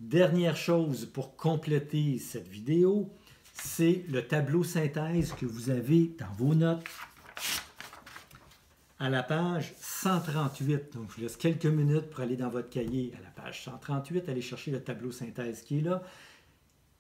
Dernière chose pour compléter cette vidéo, c'est le tableau synthèse que vous avez dans vos notes à la page 138. Donc, je vous laisse quelques minutes pour aller dans votre cahier à la page 138, aller chercher le tableau synthèse qui est là.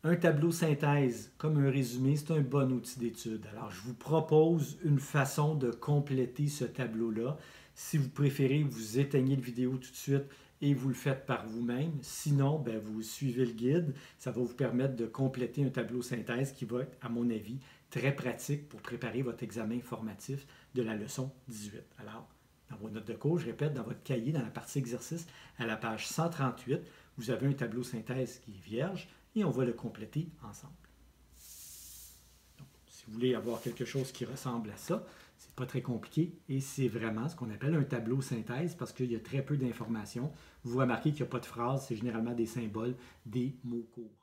Un tableau synthèse, comme un résumé, c'est un bon outil d'étude. Alors, je vous propose une façon de compléter ce tableau-là. Si vous préférez, vous éteignez la vidéo tout de suite et vous le faites par vous-même. Sinon, vous suivez le guide. Ça va vous permettre de compléter un tableau synthèse qui va être, à mon avis, très pratique pour préparer votre examen formatif de la leçon 18. Alors, dans vos notes de cours, je répète, dans votre cahier, dans la partie exercice, à la page 138, vous avez un tableau synthèse qui est vierge et on va le compléter ensemble. Donc, si vous voulez avoir quelque chose qui ressemble à ça, c'est pas très compliqué et c'est vraiment ce qu'on appelle un tableau synthèse parce qu'il y a très peu d'informations. Vous remarquez qu'il n'y a pas de phrases, c'est généralement des symboles, des mots courts.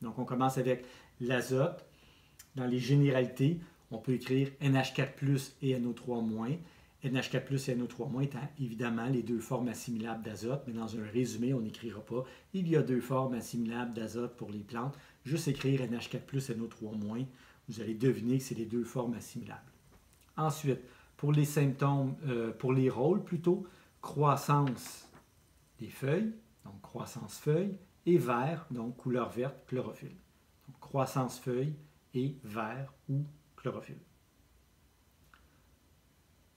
Donc, on commence avec l'azote. Dans les généralités, on peut écrire NH4+ et NO3-. NH4+ et NO3- étant évidemment les deux formes assimilables d'azote, mais dans un résumé, on n'écrira pas. Il y a deux formes assimilables d'azote pour les plantes. Juste écrire NH4+ et NO3-. Vous allez deviner que c'est les deux formes assimilables. Ensuite, pour les symptômes, pour les rôles plutôt, croissance des feuilles, donc croissance feuille, et vert, donc couleur verte, chlorophylle. Donc, croissance feuille et vert ou chlorophylle.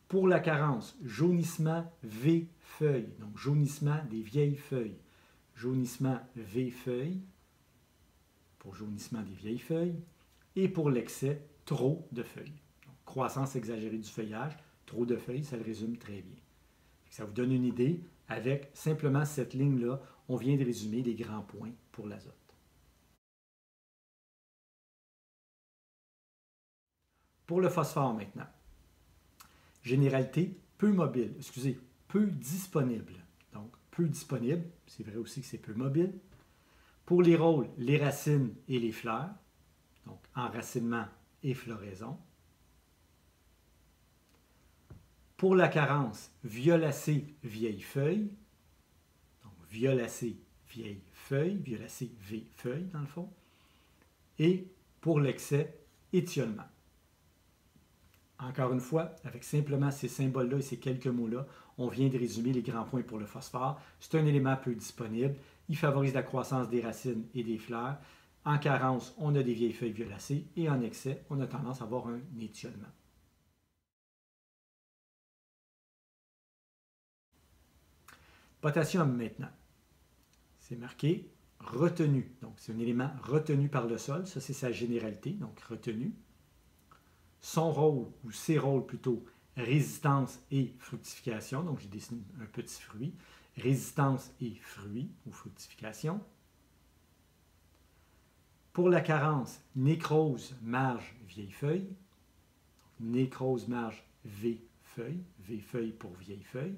Pour la carence, jaunissement V feuille, donc jaunissement des vieilles feuilles. Jaunissement V feuille, pour jaunissement des vieilles feuilles. Et pour l'excès, trop de feuilles. Donc, croissance exagérée du feuillage, trop de feuilles, ça le résume très bien. Ça vous donne une idée. Avec simplement cette ligne-là, on vient de résumer les grands points pour l'azote. Pour le phosphore maintenant. Généralité, peu mobile, peu disponible. Donc, peu disponible, c'est vrai aussi que c'est peu mobile. Pour les rôles, les racines et les fleurs, donc enracinement et floraison. Pour la carence, violacée, vieille feuille. Donc, violacée, vieille feuille, violacée, V feuille dans le fond. Et pour l'excès, étiolement. Encore une fois, avec simplement ces symboles-là et ces quelques mots-là, on vient de résumer les grands points pour le phosphore. C'est un élément peu disponible. Il favorise la croissance des racines et des fleurs. En carence, on a des vieilles feuilles violacées et en excès, on a tendance à avoir un étiolement. Potassium maintenant. C'est marqué retenu. Donc, c'est un élément retenu par le sol. Ça, c'est sa généralité, donc retenu. Son rôle, ou ses rôles plutôt, résistance et fructification. Donc, j'ai dessiné un petit fruit. Résistance et fruit ou fructification. Pour la carence, nécrose, marge, vieille feuille. Nécrose, marge, V feuille. V feuille pour vieille feuille.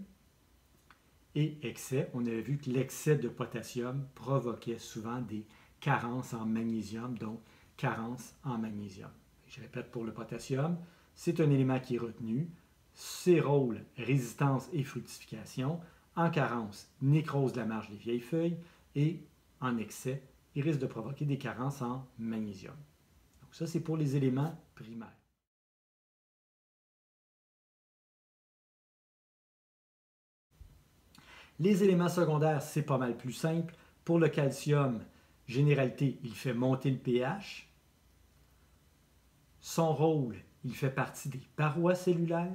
Et excès, on avait vu que l'excès de potassium provoquait souvent des carences en magnésium, donc carence en magnésium. Je répète pour le potassium, c'est un élément qui est retenu. Ses rôles, résistance et fructification. En carence, nécrose de la marge des vieilles feuilles. Et en excès, il risque de provoquer des carences en magnésium. Donc ça, c'est pour les éléments primaires. Les éléments secondaires, c'est pas mal plus simple. Pour le calcium, généralité, il fait monter le pH. Son rôle, il fait partie des parois cellulaires.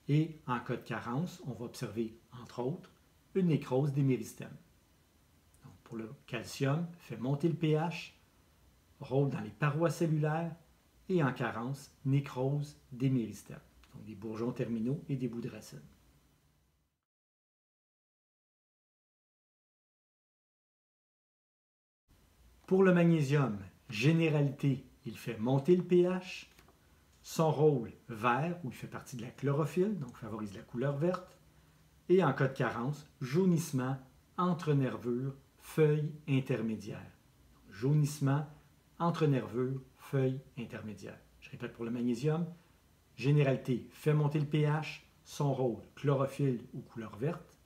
Et en cas de carence, on va observer, entre autres, une nécrose des méristèmes. Donc, pour le calcium, fait monter le pH, rôle dans les parois cellulaires et en carence, nécrose des méristèmes, donc des bourgeons terminaux et des bouts de racine. Pour le magnésium, généralité, il fait monter le pH. Son rôle, vert, où il fait partie de la chlorophylle, donc favorise la couleur verte. Et en cas de carence, jaunissement entre nervures, feuilles intermédiaires. Jaunissement entre nervures, feuilles intermédiaires. Je répète pour le magnésium, généralité, fait monter le pH. Son rôle, chlorophylle ou couleur verte.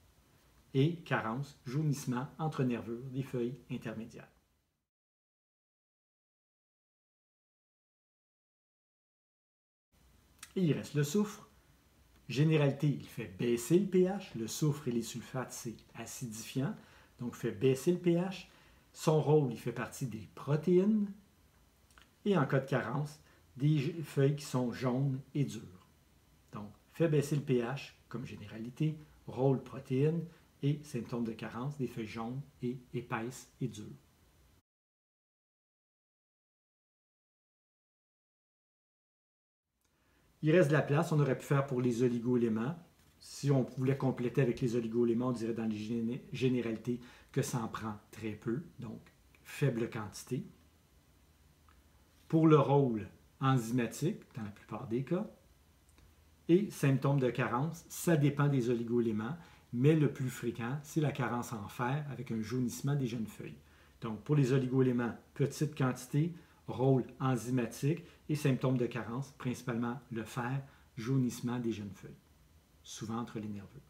Et carence, jaunissement entre nervures, des feuilles intermédiaires. Et il reste le soufre. Généralité, il fait baisser le pH. Le soufre et les sulfates, c'est acidifiant. Donc, fait baisser le pH. Son rôle, il fait partie des protéines. Et en cas de carence, des feuilles qui sont jaunes et dures. Donc, fait baisser le pH comme généralité, rôle protéines et symptômes de carence, des feuilles jaunes et épaisses et dures. Il reste de la place, on aurait pu faire pour les oligo-éléments. Si on voulait compléter avec les oligo-éléments, on dirait dans les généralités que ça en prend très peu, donc faible quantité. Pour le rôle enzymatique, dans la plupart des cas, et symptômes de carence, ça dépend des oligo-éléments, mais le plus fréquent, c'est la carence en fer avec un jaunissement des jeunes feuilles. Donc pour les oligo-éléments, petite quantité, rôle enzymatique et symptômes de carence, principalement le fer, jaunissement des jeunes feuilles, souvent entre les nerveux.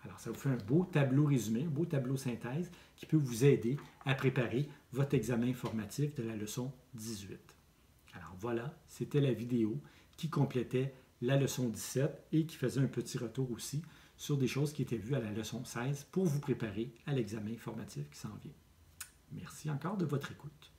Alors, ça vous fait un beau tableau résumé, un beau tableau synthèse qui peut vous aider à préparer votre examen informatif de la leçon 18. Alors voilà, c'était la vidéo qui complétait la leçon 17 et qui faisait un petit retour aussi sur des choses qui étaient vues à la leçon 16 pour vous préparer à l'examen informatif qui s'en vient. Merci encore de votre écoute.